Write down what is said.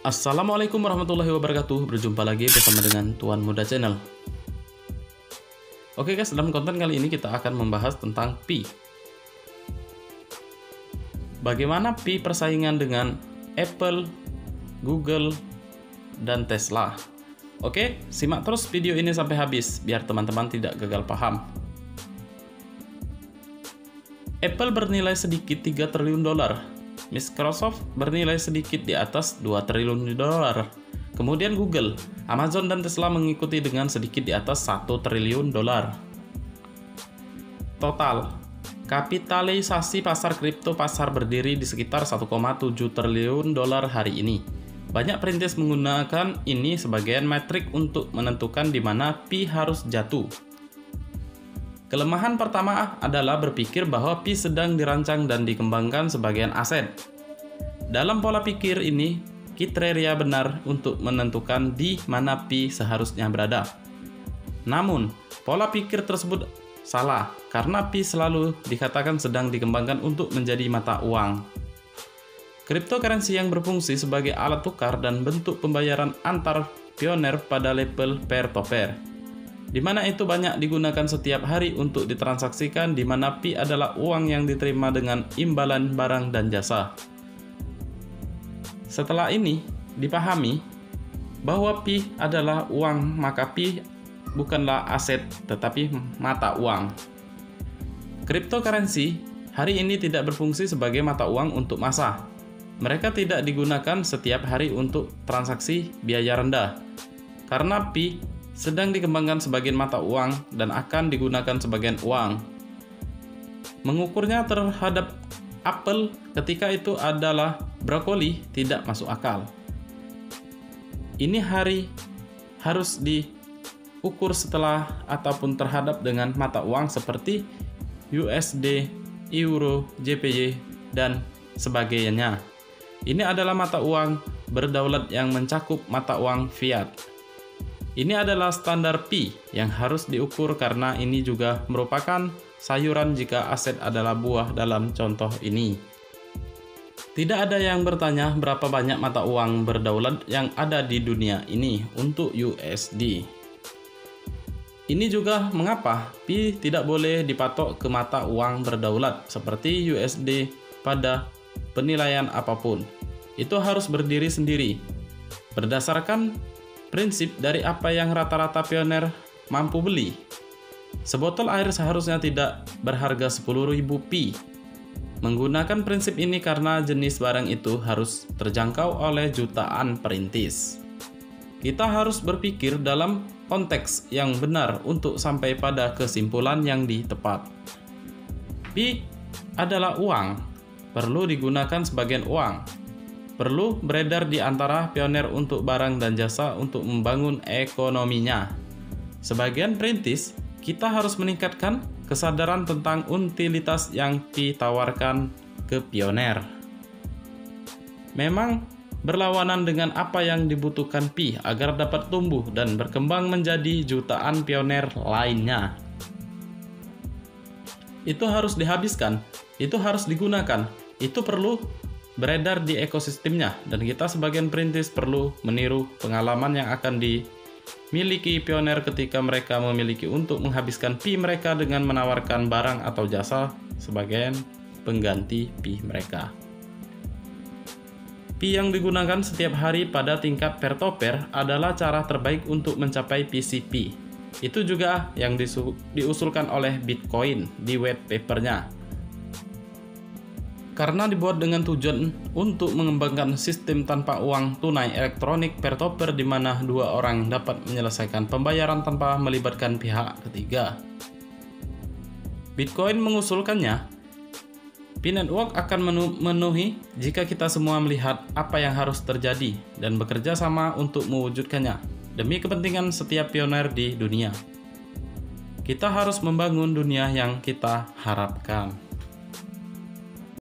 Assalamualaikum warahmatullahi wabarakatuh. Berjumpa lagi bersama dengan Tuan Muda Channel. Oke guys, dalam konten kali ini kita akan membahas tentang Pi. Bagaimana Pi persaingan dengan Apple, Google, dan Tesla. Oke, simak terus video ini sampai habis biar teman-teman tidak gagal paham. Apple bernilai sedikit 3 triliun dolar. Microsoft bernilai sedikit di atas 2 triliun dolar. Kemudian Google, Amazon, dan Tesla mengikuti dengan sedikit di atas 1 triliun dolar. Total kapitalisasi pasar kripto pasar berdiri di sekitar 1,7 triliun dolar hari ini. Banyak perintis menggunakan ini sebagai metrik untuk menentukan di mana Pi harus jatuh. Kelemahan pertama adalah berpikir bahwa Pi sedang dirancang dan dikembangkan sebagai aset. Dalam pola pikir ini, kriteria benar untuk menentukan di mana Pi seharusnya berada. Namun, pola pikir tersebut salah karena Pi selalu dikatakan sedang dikembangkan untuk menjadi mata uang. Cryptocurrency yang berfungsi sebagai alat tukar dan bentuk pembayaran antar pioner pada level peer-to-peer, di mana itu banyak digunakan setiap hari untuk ditransaksikan, di mana Pi adalah uang yang diterima dengan imbalan barang dan jasa. Setelah ini dipahami bahwa Pi adalah uang, maka Pi bukanlah aset tetapi mata uang. Cryptocurrency hari ini tidak berfungsi sebagai mata uang untuk massa. Mereka tidak digunakan setiap hari untuk transaksi biaya rendah, karena Pi sedang dikembangkan sebagai mata uang dan akan digunakan sebagai uang. Mengukurnya terhadap apel ketika itu adalah brokoli tidak masuk akal. Ini harus diukur setelah ataupun terhadap dengan mata uang seperti USD, Euro, JPY, dan sebagainya. Ini adalah mata uang berdaulat yang mencakup mata uang fiat. Ini adalah standar Pi yang harus diukur karena ini juga merupakan sayuran jika aset adalah buah dalam contoh ini. Tidak ada yang bertanya berapa banyak mata uang berdaulat yang ada di dunia ini untuk USD. Ini juga mengapa Pi tidak boleh dipatok ke mata uang berdaulat seperti USD pada penilaian apapun. Itu harus berdiri sendiri berdasarkan prinsip dari apa yang rata-rata pioner mampu beli. Sebotol air seharusnya tidak berharga 10.000 Pi. Menggunakan prinsip ini karena jenis barang itu harus terjangkau oleh jutaan perintis. Kita harus berpikir dalam konteks yang benar untuk sampai pada kesimpulan yang tepat. Pi adalah uang, perlu digunakan sebagai uang. Perlu beredar di antara pioner untuk barang dan jasa untuk membangun ekonominya. Sebagian perintis, kita harus meningkatkan kesadaran tentang utilitas yang ditawarkan ke pioner. Memang berlawanan dengan apa yang dibutuhkan Pi agar dapat tumbuh dan berkembang menjadi jutaan pioner lainnya. Itu harus dihabiskan, itu harus digunakan, itu perlu beredar di ekosistemnya, dan kita sebagian perintis perlu meniru pengalaman yang akan dimiliki pioner ketika mereka memiliki untuk menghabiskan Pi mereka dengan menawarkan barang atau jasa sebagai pengganti Pi mereka. Pi yang digunakan setiap hari pada tingkat peer-to-peer adalah cara terbaik untuk mencapai PCP. Itu juga yang diusulkan oleh Bitcoin di white papernya. Karena dibuat dengan tujuan untuk mengembangkan sistem tanpa uang tunai elektronik peer-to-peer di mana dua orang dapat menyelesaikan pembayaran tanpa melibatkan pihak ketiga. Bitcoin mengusulkannya, Pi Network akan memenuhi jika kita semua melihat apa yang harus terjadi dan bekerja sama untuk mewujudkannya demi kepentingan setiap pioner di dunia. Kita harus membangun dunia yang kita harapkan.